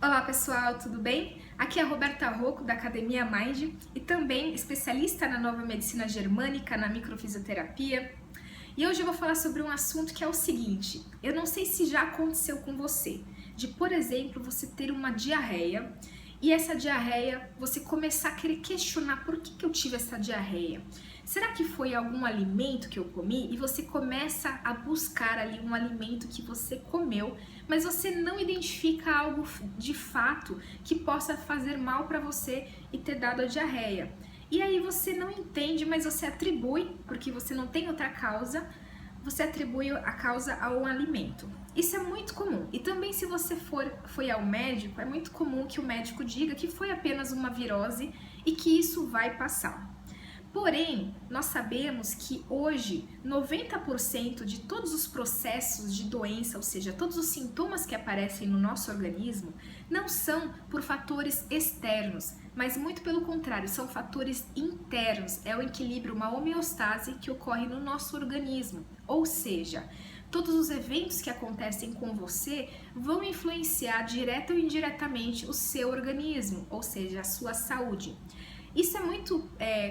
Olá pessoal, tudo bem? Aqui é a Roberta Rocco da Academia Mind e também especialista na nova medicina germânica, na microfisioterapia. E hoje eu vou falar sobre um assunto que é o seguinte: eu não sei se já aconteceu com você, de por exemplo, você ter uma diarreia e essa diarreia você começar a querer questionar por que eu tive essa diarreia. Será que foi algum alimento que eu comi? E você começa a buscar ali um alimento que você comeu, mas você não identifica algo de fato que possa fazer mal para você e ter dado a diarreia. E aí você não entende, mas você atribui, porque você não tem outra causa, você atribui a causa a um alimento. Isso é muito comum. E também se você foi ao médico, é muito comum que o médico diga que foi apenas uma virose e que isso vai passar. Porém, nós sabemos que hoje 90% de todos os processos de doença, ou seja, todos os sintomas que aparecem no nosso organismo, não são por fatores externos, mas muito pelo contrário, são fatores internos. É o equilíbrio, uma homeostase que ocorre no nosso organismo. Ou seja, todos os eventos que acontecem com você vão influenciar direta ou indiretamente o seu organismo, ou seja, a sua saúde. Isso é muito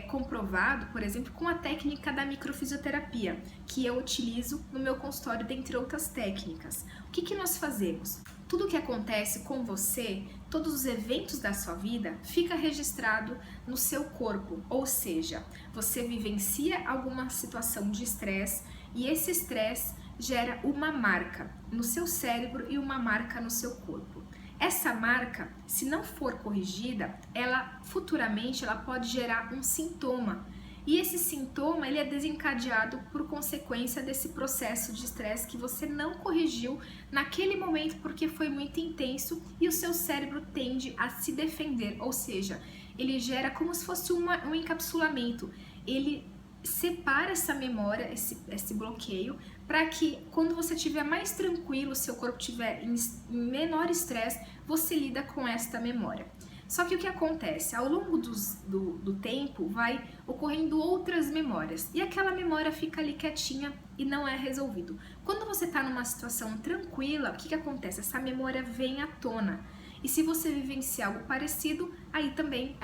comprovado, por exemplo, com a técnica da microfisioterapia, que eu utilizo no meu consultório, dentre outras técnicas. O que nós fazemos? Tudo que acontece com você, todos os eventos da sua vida, fica registrado no seu corpo, ou seja, você vivencia alguma situação de estresse e esse estresse gera uma marca no seu cérebro e uma marca no seu corpo. Essa marca, se não for corrigida, ela futuramente pode gerar um sintoma. E esse sintoma ele é desencadeado por consequência desse processo de estresse que você não corrigiu naquele momento porque foi muito intenso e o seu cérebro tende a se defender, ou seja, ele gera como se fosse um encapsulamento. Ele separa essa memória, esse bloqueio, para que quando você estiver mais tranquilo, o seu corpo estiver em menor estresse, você lida com esta memória. Só que o que acontece? Ao longo do tempo vai ocorrendo outras memórias e aquela memória fica ali quietinha e não é resolvido. Quando você está numa situação tranquila, o que acontece? Essa memória vem à tona. E se você vivenciar algo parecido, aí também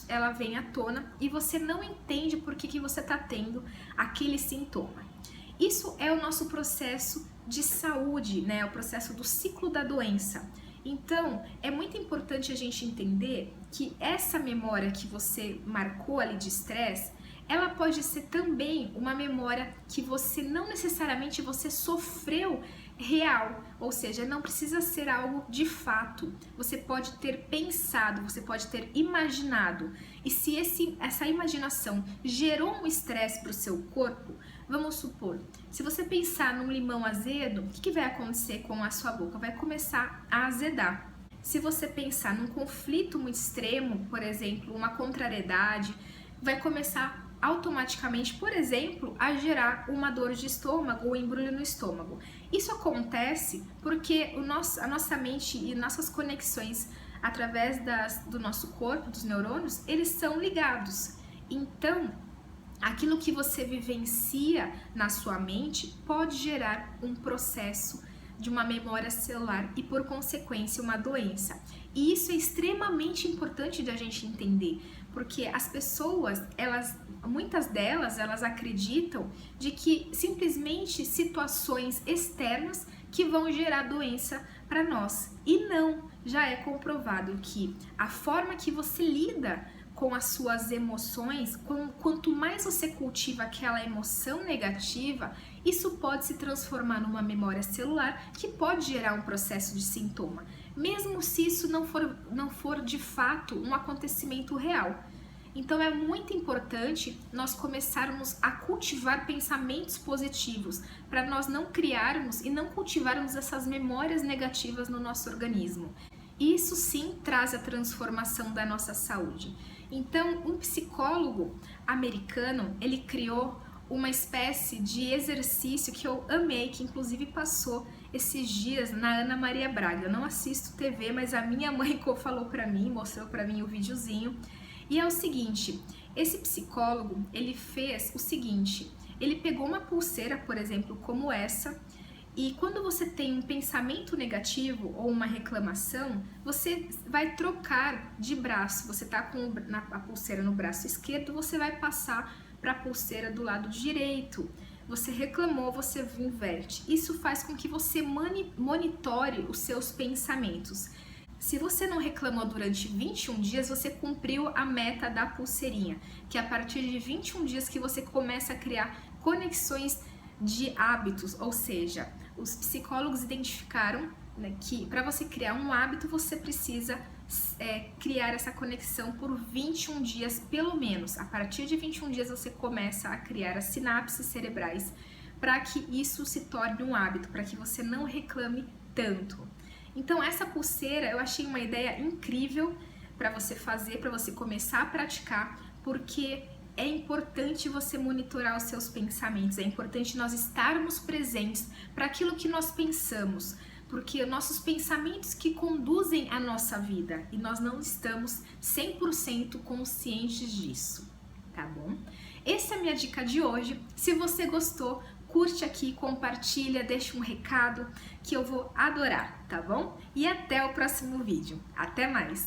ela vem à tona e você não entende por que você está tendo aquele sintoma. Isso é o nosso processo de saúde, né? O processo do ciclo da doença. Então, é muito importante a gente entender que essa memória que você marcou ali de estresse, ela pode ser também uma memória que você não necessariamente você sofreu real, ou seja, não precisa ser algo de fato. Você pode ter pensado, você pode ter imaginado. E se essa imaginação gerou um estresse para o seu corpo, vamos supor, se você pensar num limão azedo, o que vai acontecer com a sua boca? Vai começar a azedar. Se você pensar num conflito muito extremo, por exemplo, uma contrariedade, vai começar automaticamente, por exemplo, a gerar uma dor de estômago ou embrulho no estômago. Isso acontece porque a nossa mente e nossas conexões através do nosso corpo, dos neurônios, eles são ligados. Então, aquilo que você vivencia na sua mente pode gerar um processo de uma memória celular e, por consequência, uma doença. E isso é extremamente importante da gente entender, porque as pessoas, muitas delas, elas acreditam de que simplesmente situações externas que vão gerar doença para nós. E não, já é comprovado que a forma que você lida com as suas emoções, quanto mais você cultiva aquela emoção negativa, isso pode se transformar numa memória celular que pode gerar um processo de sintoma, mesmo se isso não for de fato um acontecimento real. Então é muito importante nós começarmos a cultivar pensamentos positivos para nós não criarmos e não cultivarmos essas memórias negativas no nosso organismo. Isso sim traz a transformação da nossa saúde. Então, um psicólogo americano, ele criou uma espécie de exercício que eu amei, que inclusive passou esses dias na Ana Maria Braga. Eu não assisto TV, mas a minha mãe falou para mim, mostrou para mim o videozinho. E é o seguinte, esse psicólogo, ele fez o seguinte, ele pegou uma pulseira, por exemplo, como essa, E quando você tem um pensamento negativo ou uma reclamação, você vai trocar de braço. Você tá com a pulseira no braço esquerdo, você vai passar para a pulseira do lado direito. Você reclamou, você inverte. Isso faz com que você monitore os seus pensamentos. Se você não reclamou durante 21 dias, você cumpriu a meta da pulseirinha, que é a partir de 21 dias que você começa a criar conexões de hábitos, ou seja, os psicólogos identificaram, né, que para você criar um hábito, você precisa criar essa conexão por 21 dias pelo menos. A partir de 21 dias você começa a criar as sinapses cerebrais para que isso se torne um hábito, para que você não reclame tanto. Então essa pulseira eu achei uma ideia incrível para você fazer, para você começar a praticar, porque é importante você monitorar os seus pensamentos, é importante nós estarmos presentes para aquilo que nós pensamos, porque nossos pensamentos que conduzem a nossa vida e nós não estamos 100% conscientes disso, tá bom? Essa é a minha dica de hoje. Se você gostou, curte aqui, compartilha, deixa um recado que eu vou adorar, tá bom? E até o próximo vídeo. Até mais!